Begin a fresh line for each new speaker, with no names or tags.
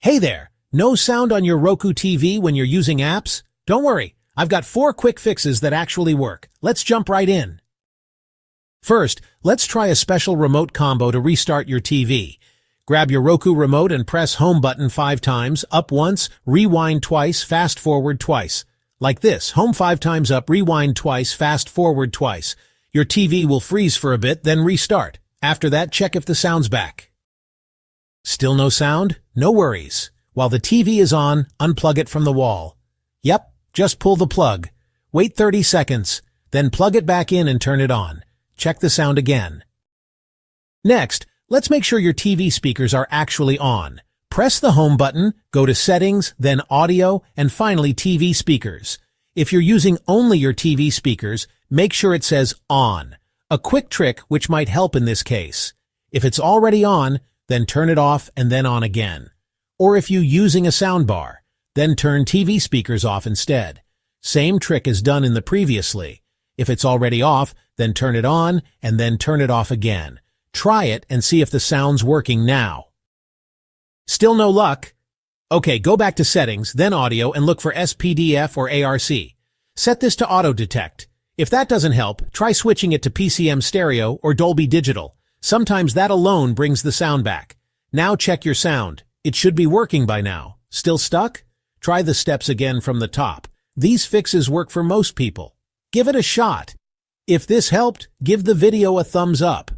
Hey there! No sound on your Roku TV when you're using apps? Don't worry, I've got 4 quick fixes that actually work. Let's jump right in. First, let's try a special remote combo to restart your TV. Grab your Roku remote and press home button 5 times, up once, rewind twice, fast forward twice. Like this, home 5 times up, rewind twice, fast forward twice. Your TV will freeze for a bit, then restart. After that, check if the sound's back. Still no sound? No worries. While the TV is on, unplug it from the wall. Yep, just pull the plug. Wait 30 seconds, then plug it back in and turn it on. Check the sound again. Next, let's make sure your TV speakers are actually on. Press the home button, go to Settings, then Audio, and finally TV Speakers. If you're using only your TV speakers, make sure it says On. A quick trick which might help in this case. If it's already on, then turn it off and then on again. Or if you're using a soundbar, then turn TV speakers off instead. Same trick as done in the previously. If it's already off, then turn it on and then turn it off again. Try it and see if the sound's working now. Still no luck? Okay, go back to Settings, then Audio, and look for SPDF or ARC. Set this to Auto Detect. If that doesn't help, try switching it to PCM Stereo or Dolby Digital. Sometimes that alone brings the sound back. Now check your sound. It should be working by now. Still stuck? Try the steps again from the top. These fixes work for most people. Give it a shot. If this helped, give the video a thumbs up.